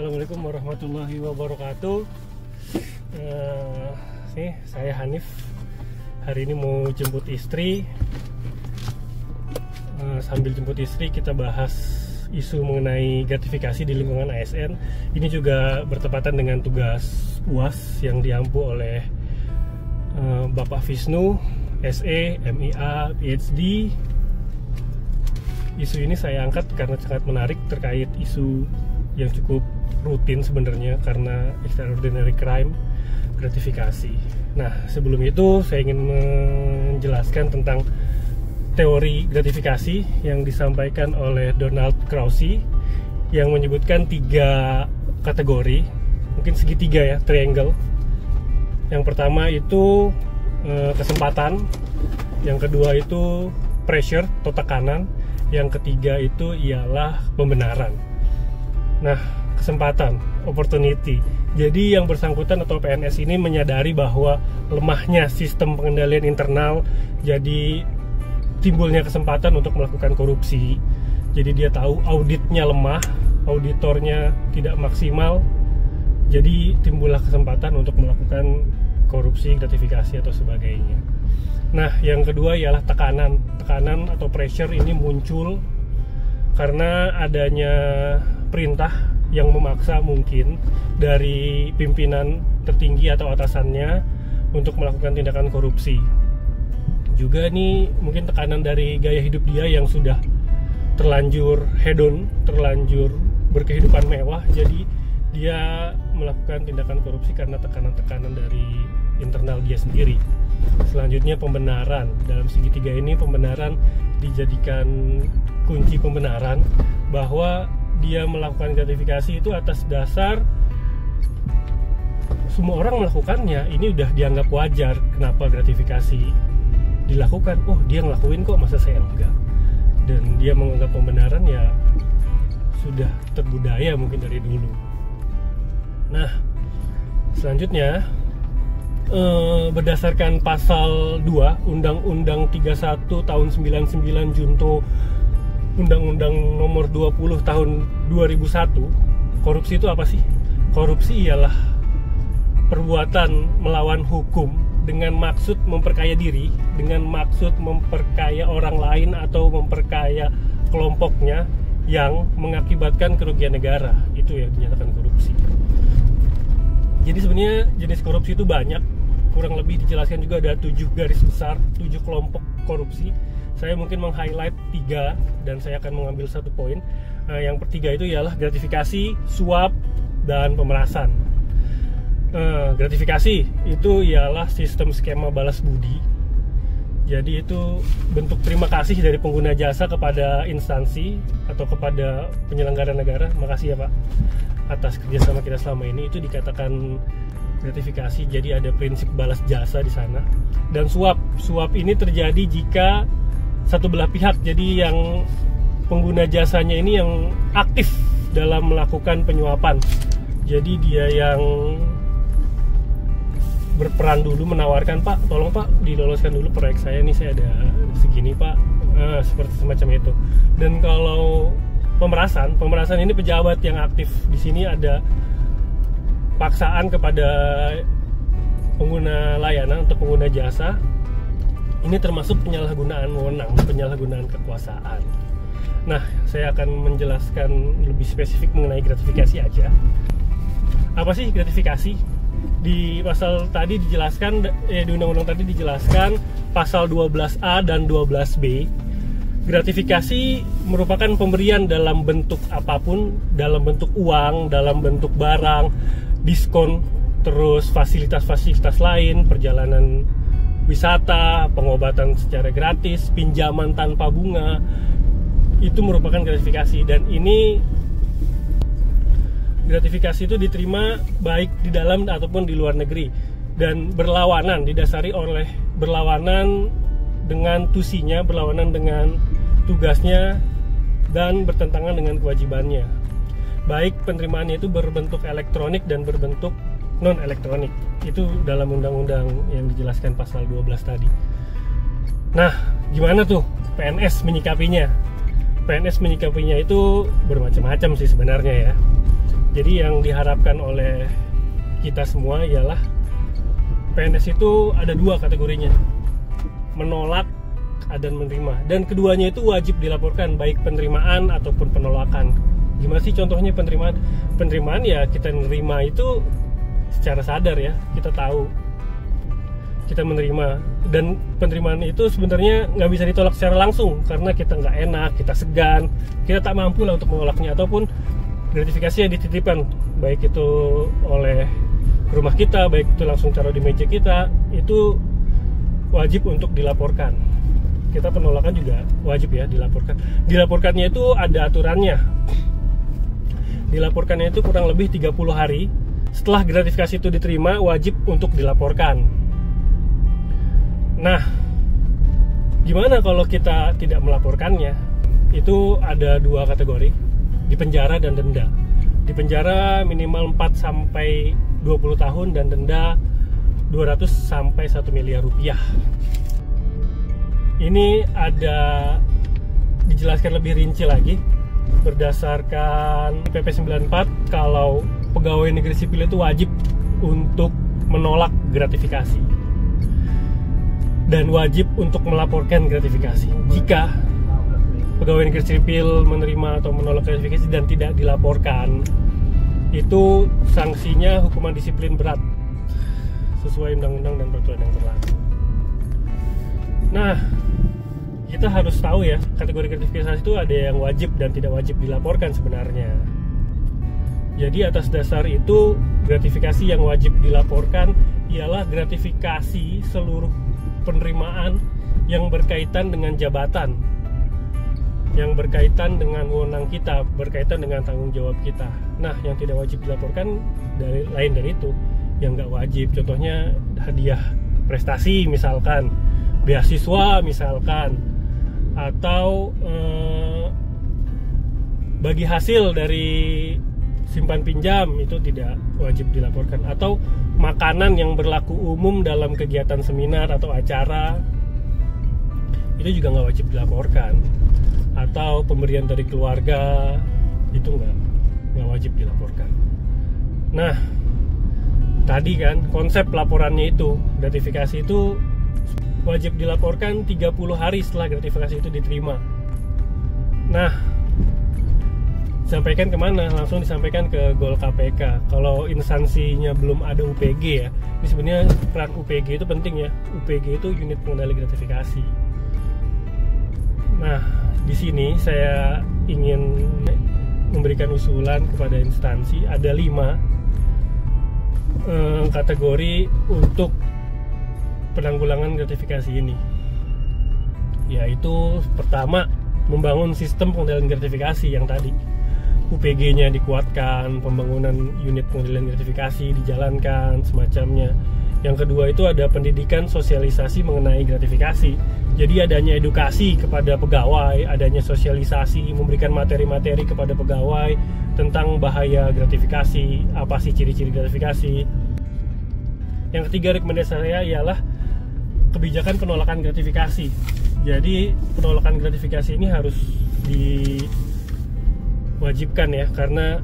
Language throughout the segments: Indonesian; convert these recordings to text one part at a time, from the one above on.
Assalamualaikum warahmatullahi wabarakatuh. Saya Hanif. Hari ini mau jemput istri. Sambil jemput istri kita bahas isu mengenai gratifikasi di lingkungan ASN. Ini juga bertepatan dengan tugas UAS yang diampu oleh Bapak Visnu, SE, MIA, PhD. Isu ini saya angkat karena sangat menarik terkait isu yang cukup rutin sebenarnya karena extraordinary crime, gratifikasi. Nah, sebelum itu saya ingin menjelaskan tentang teori gratifikasi yang disampaikan oleh Donald Krause yang menyebutkan 3 kategori, mungkin segitiga ya, triangle. Yang pertama itu kesempatan, yang kedua itu pressure atau tekanan, yang ketiga itu ialah pembenaran. Nah, kesempatan, opportunity. Jadi yang bersangkutan atau PNS ini menyadari bahwa lemahnya sistem pengendalian internal, jadi timbulnya kesempatan untuk melakukan korupsi. Jadi dia tahu auditnya lemah, auditornya tidak maksimal, jadi timbullah kesempatan untuk melakukan korupsi, gratifikasi atau sebagainya. Nah, yang kedua ialah tekanan. Tekanan atau pressure ini muncul karena adanya perintah yang memaksa mungkin dari pimpinan tertinggi atau atasannya untuk melakukan tindakan korupsi. Juga nih mungkin tekanan dari gaya hidup dia yang sudah terlanjur hedon, terlanjur berkehidupan mewah, jadi dia melakukan tindakan korupsi karena tekanan-tekanan dari internal dia sendiri. Selanjutnya pembenaran. Dalam segitiga ini pembenaran dijadikan kunci pembenaran bahwa dia melakukan gratifikasi itu atas dasar semua orang melakukannya, ini udah dianggap wajar. Kenapa gratifikasi dilakukan? Oh, dia ngelakuin kok, masa saya enggak? Dan dia menganggap pembenaran ya sudah terbudaya mungkin dari dulu. Nah, selanjutnya berdasarkan pasal 2 Undang-Undang 31 tahun 99 Junto Undang-Undang nomor 20 tahun 2001, korupsi itu apa sih? Korupsi ialah perbuatan melawan hukum dengan maksud memperkaya diri, dengan maksud memperkaya orang lain atau memperkaya kelompoknya yang mengakibatkan kerugian negara. Itu yang dinyatakan korupsi. Jadi sebenarnya jenis korupsi itu banyak. Kurang lebih dijelaskan juga ada 7 garis besar, 7 kelompok korupsi. Saya mungkin meng-highlight 3 dan saya akan mengambil 1 poin. Yang ketiga itu ialah gratifikasi, suap, dan pemerasan. Gratifikasi itu ialah sistem skema balas budi. Jadi itu bentuk terima kasih dari pengguna jasa kepada instansi atau kepada penyelenggara negara. Makasih ya Pak atas kerjasama kita selama ini. Itu dikatakan gratifikasi. Jadi ada prinsip balas jasa di sana. Dan suap ini terjadi jika satu belah pihak, jadi yang pengguna jasanya ini yang aktif dalam melakukan penyuapan. Jadi dia yang berperan dulu, menawarkan, Pak, tolong Pak diloloskan dulu proyek saya nih, saya ada segini Pak, seperti semacam itu. Dan kalau pemerasan ini pejabat yang aktif. Di sini ada paksaan kepada pengguna layanan atau pengguna jasa. Ini termasuk penyalahgunaan wewenang, penyalahgunaan kekuasaan. Nah, saya akan menjelaskan lebih spesifik mengenai gratifikasi aja. Apa sih gratifikasi? Di pasal tadi dijelaskan, di undang-undang tadi dijelaskan pasal 12A dan 12B. Gratifikasi merupakan pemberian dalam bentuk apapun, dalam bentuk uang, dalam bentuk barang, diskon, terus fasilitas-fasilitas lain, perjalanan wisata, pengobatan secara gratis, pinjaman tanpa bunga, itu merupakan gratifikasi. Dan ini gratifikasi itu diterima baik di dalam ataupun di luar negeri dan berlawanan, didasari oleh berlawanan dengan tusinya, berlawanan dengan tugasnya dan bertentangan dengan kewajibannya. Baik penerimaannya itu berbentuk elektronik dan berbentuk non elektronik. Itu dalam undang-undang yang dijelaskan pasal 12 tadi. Nah, gimana tuh PNS menyikapinya? PNS menyikapinya itu bermacam-macam sih sebenarnya ya. Jadi yang diharapkan oleh kita semua ialah PNS itu ada dua kategorinya, menolak dan menerima, dan keduanya itu wajib dilaporkan, baik penerimaan ataupun penolakan. Gimana sih contohnya penerimaan? Penerimaan ya kita menerima itu secara sadar ya, kita tahu kita menerima, dan penerimaan itu sebenarnya nggak bisa ditolak secara langsung karena kita nggak enak, kita segan, kita tak mampu lah untuk menolaknya, ataupun gratifikasi yang dititipkan, baik itu oleh rumah kita, baik itu langsung taruh di meja kita, itu wajib untuk dilaporkan. Kita penolakan juga wajib ya dilaporkan. Dilaporkannya itu ada aturannya. Dilaporkannya itu kurang lebih 30 hari setelah gratifikasi itu diterima, wajib untuk dilaporkan. Nah, gimana kalau kita tidak melaporkannya? Itu ada dua kategori, dipenjara dan denda. Dipenjara minimal 4 sampai 20 tahun dan denda 200 sampai 1 miliar rupiah. Ini ada dijelaskan lebih rinci lagi berdasarkan PP 94, kalau pegawai negeri sipil itu wajib untuk menolak gratifikasi dan wajib untuk melaporkan gratifikasi. Jika pegawai negeri sipil menerima atau menolak gratifikasi dan tidak dilaporkan, itu sanksinya hukuman disiplin berat sesuai undang-undang dan peraturan yang berlaku. Nah, kita harus tahu ya, kategori gratifikasi itu ada yang wajib dan tidak wajib dilaporkan sebenarnya. Jadi atas dasar itu, gratifikasi yang wajib dilaporkan ialah gratifikasi seluruh penerimaan yang berkaitan dengan jabatan, yang berkaitan dengan wewenang kita, berkaitan dengan tanggung jawab kita. Nah, yang tidak wajib dilaporkan lain dari itu, yang nggak wajib. Contohnya hadiah prestasi misalkan, beasiswa misalkan, atau bagi hasil dari simpan pinjam itu tidak wajib dilaporkan, atau makanan yang berlaku umum dalam kegiatan seminar atau acara itu juga nggak wajib dilaporkan, atau pemberian dari keluarga itu nggak wajib dilaporkan. Nah, tadi kan konsep laporannya itu, gratifikasi itu wajib dilaporkan 30 hari setelah gratifikasi itu diterima. Nah, disampaikan kemana? Langsung disampaikan ke Gol KPK. Kalau instansinya belum ada UPG ya, ini sebenarnya peran UPG itu penting ya. UPG itu unit pengendali gratifikasi. Nah, di sini saya ingin memberikan usulan kepada instansi, ada 5 kategori untuk penanggulangan gratifikasi ini, yaitu pertama, membangun sistem pengendalian gratifikasi yang tadi, UPG-nya dikuatkan, pembangunan unit pengendalian gratifikasi dijalankan semacamnya. Yang kedua itu ada pendidikan sosialisasi mengenai gratifikasi, jadi adanya edukasi kepada pegawai, adanya sosialisasi, memberikan materi-materi kepada pegawai tentang bahaya gratifikasi, apa sih ciri-ciri gratifikasi. Yang ketiga rekomendasi saya ialah kebijakan penolakan gratifikasi. Jadi penolakan gratifikasi ini harus diwajibkan ya, karena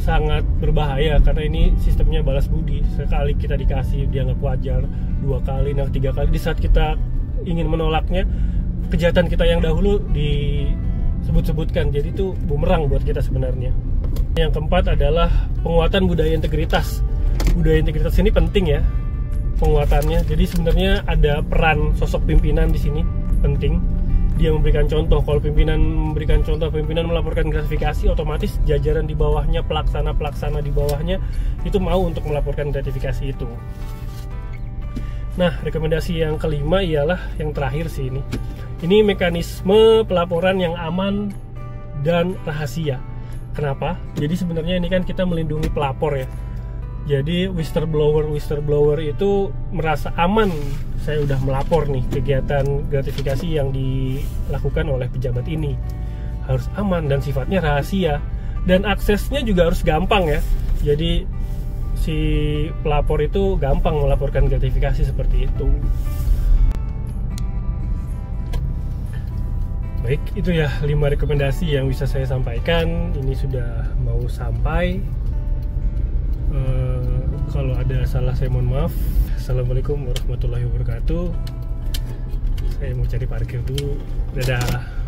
sangat berbahaya, karena ini sistemnya balas budi. Sekali kita dikasih dianggap wajar, 2 kali, nah 3 kali di saat kita ingin menolaknya, kejahatan kita yang dahulu disebut-sebutkan, jadi itu bumerang buat kita sebenarnya. Yang keempat adalah penguatan budaya integritas. Budaya integritas ini penting ya penguatannya. Jadi sebenarnya ada peran sosok pimpinan di sini penting. Dia memberikan contoh. Kalau pimpinan memberikan contoh, pimpinan melaporkan gratifikasi, otomatis jajaran di bawahnya, pelaksana di bawahnya itu mau untuk melaporkan gratifikasi itu. Nah, rekomendasi yang kelima ialah yang terakhir sih ini. Ini mekanisme pelaporan yang aman dan rahasia. Kenapa? Jadi sebenarnya ini kan kita melindungi pelapor ya. Jadi whistleblower itu merasa aman, saya udah melapor nih kegiatan gratifikasi yang dilakukan oleh pejabat ini, harus aman dan sifatnya rahasia, dan aksesnya juga harus gampang ya. Jadi si pelapor itu gampang melaporkan gratifikasi seperti itu. Baik, itu ya 5 rekomendasi yang bisa saya sampaikan. Ini sudah mau sampai. Kalau ada salah saya mohon maaf. Assalamualaikum warahmatullahi wabarakatuh. Saya mau cari parkir dulu. Dadah.